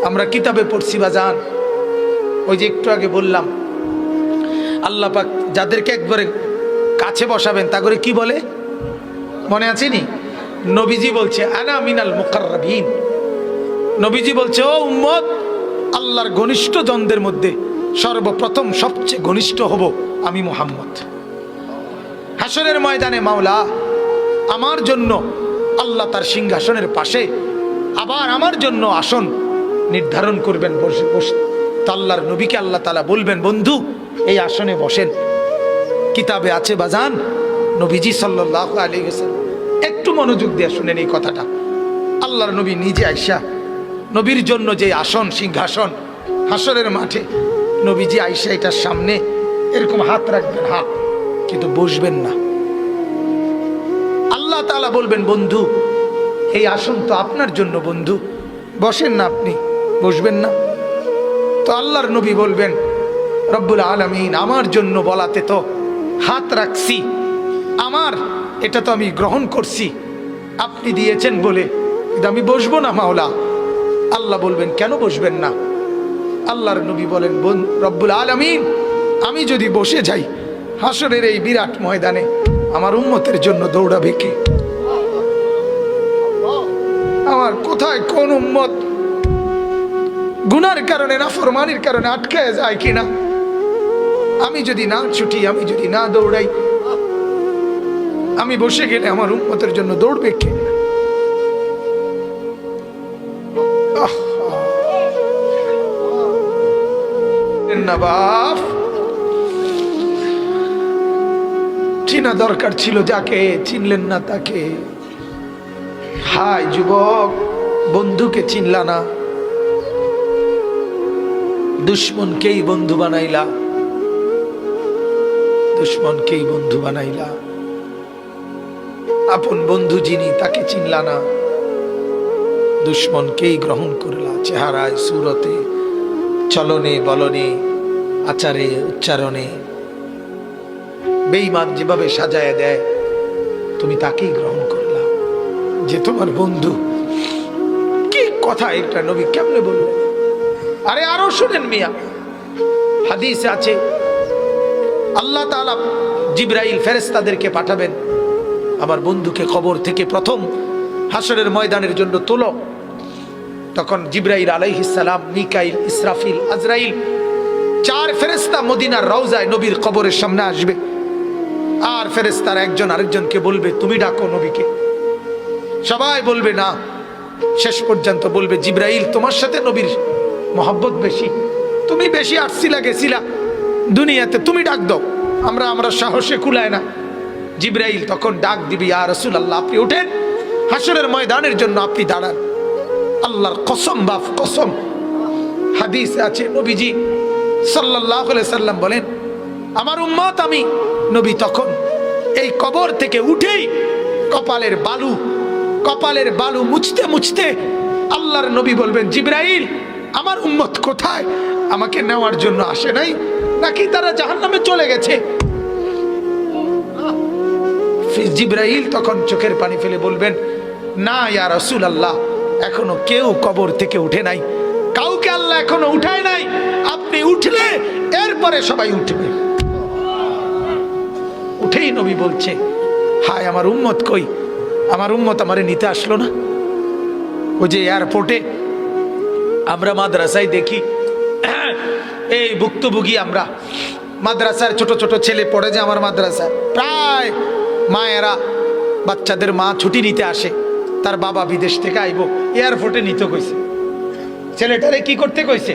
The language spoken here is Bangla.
আমরা কিতাবে পড়ছি বাজান, ওই যে একটু আগে বললাম আল্লাহ পাক যাদেরকে একবারে কাছে বসাবেন তা করে কি বলে মনে আছে নি? নবীজি বলছে আনা মিনাল মুকাররাবিন। নবীজি বলছে ও উম্মত, আল্লাহর ঘনিষ্ঠ জনদের মধ্যে সর্বপ্রথম সবচেয়ে ঘনিষ্ঠ হব আমি মুহাম্মদ। হাসরের ময়দানে মাওলা আমার জন্য আল্লাহ তার সিংহাসনের পাশে আবার আমার জন্য আসন নির্ধারণ করবেন, বসে বসে তা আল্লাহর নবীকে আল্লাহ তাআলা বলবেন বন্ধু এই আসনে বসেন। কিতাবে আছে বাজান, নবীজি সাল্লাল্লাহু আলাইহি ওয়াসাল্লাম, একটু মনোযোগ দিয়ে শুনেন এই কথাটা। আল্লাহর নবী নিজে আয়েশা, নবীর জন্য যে আসন সিংহাসন হাসরের মাঠে, নবীজি আয়েশা এটার সামনে এরকম হাত রাখবেন, হাত, কিন্তু বসবেন না। আল্লাহ তাআলা বলবেন বন্ধু এই আসন তো আপনার জন্য, বন্ধু বসেন না, আপনি বসবেন না। তো আল্লাহর নবী বলবেন রব্বুল আলামিন আমার জন্য বলাতে তো হাত রাখছি, আমার এটা তো আমি গ্রহণ করছি, আপনি দিয়েছেন বলে, কিন্তু আমি বসবো না মাওলা। আল্লাহ বলবেন কেন বসবেন না? আল্লাহর নবী বলেন রব্বুল আলামিন আমি যদি বসে যাই হাসরের এই বিরাট ময়দানে আমার উম্মতের জন্য দৌড়াবে কে? আমার কোথায় কোন উম্মত গুনার কারণে নাফরমানির কারণে আটকে যায় কিনা? আমি যদি না ছুটি, আমি যদি না দৌড়াই, আমি বসে গেলে আমার উম্মতের জন্য দৌড়বে কে? বাপ চিনা দরকার ছিল যাকে, চিনলেন না তাকে। হায় যুবক, বন্ধুকে চিনলা না, দুশ্মনকেই বন্ধু বানাইলা, দুশ্মনকেই বন্ধু বানাইলা। আপন বন্ধু যিনি তাকে চিনলা না, দুশ্মনকেই গ্রহণ করলা। চেহারায়, সুরতে, চলনে বলনে, আচারে উচ্চারণে বেঈমান যেভাবে সাজায় দেয় তুমি তাকেই গ্রহণ করলা যে তোমার বন্ধু। কি কথা এটা নবী কেমনে বললেন? আরে আরো শুনেন মিয়া, হাদিসে আছে আল্লাহ তাআলা জিবরাইল ফেরেশতাদেরকে পাঠাবেন আমার বন্ধুকে কবর থেকে প্রথম হাসরের ময়দানের জন্য তোলো। তখন জিবরাইল আলাইহিস সালাম, মিকাইল, ইসরাফিল, আজরাইল, চার ফেরেশতা মদিনার রওজায় নবীর কবরের সামনে আসবে। আর ফেরেশতারা একজন আরেকজনকে বলবে তুমি ডাকো নবীকে। সবাই বলবে না, শেষ পর্যন্ত বলবে জিবরাইল তোমার সাথে নবীর মহব্বত বেশি, তুমি বেশি আসছিলা গেছিলা দুনিয়াতে, তুমি ডাক দাও, আমরা সাহসে কুলায় না। জিবরাইল তখন ডাক দিবি ইয়া রাসূলুল্লাহ আপনি ওঠেন, হাসরের ময়দানের জন্য আপনি দাঁড়ান। আল্লাহর কসম বাপ কসম, হাদিস আছে নবীজি সাল্লাল্লাহু আলাইহি সাল্লাম বলেন আমার উম্মত আমি নবী তখন এই কবর থেকে উঠেই কপালের বালু মুছতে মুছতে আল্লাহর নবী বলবেন জিবরাইল আমার উম্মত কোথায়? আমাকে নেওয়ার জন্য আসে নাই নাকি তারা জাহান্নামে চলে গেছে? জিবরাইল তখন চোখের পানি ফেলে বলবেন না ইয়া রাসূলুল্লাহ, এখনো কেউ কবর থেকে উঠে নাই, কাউকে আল্লাহ এখনো উঠায় নাই, আপনি উঠলে এরপরে সবাই উঠবে। উঠেই নবী বলছে হায় আমার উম্মত কই? আমার উম্মত আমারে নিতে আসলো না। ওই যে এয়ারপোর্টে আমরা মাদ্রাসায় দেখি এই ভুক্তভোগী আমরা মাদ্রাসার ছোট ছোট ছেলে পড়ে যে আমার মাদ্রাসায়, প্রায় মায়েরা বাচ্চাদের মা ছুটি নিতে আসে, তার বাবা বিদেশ থেকে আইব, এয়ারপোর্টে নিতে কইছে, ছেলেটারে কি করতে কইছে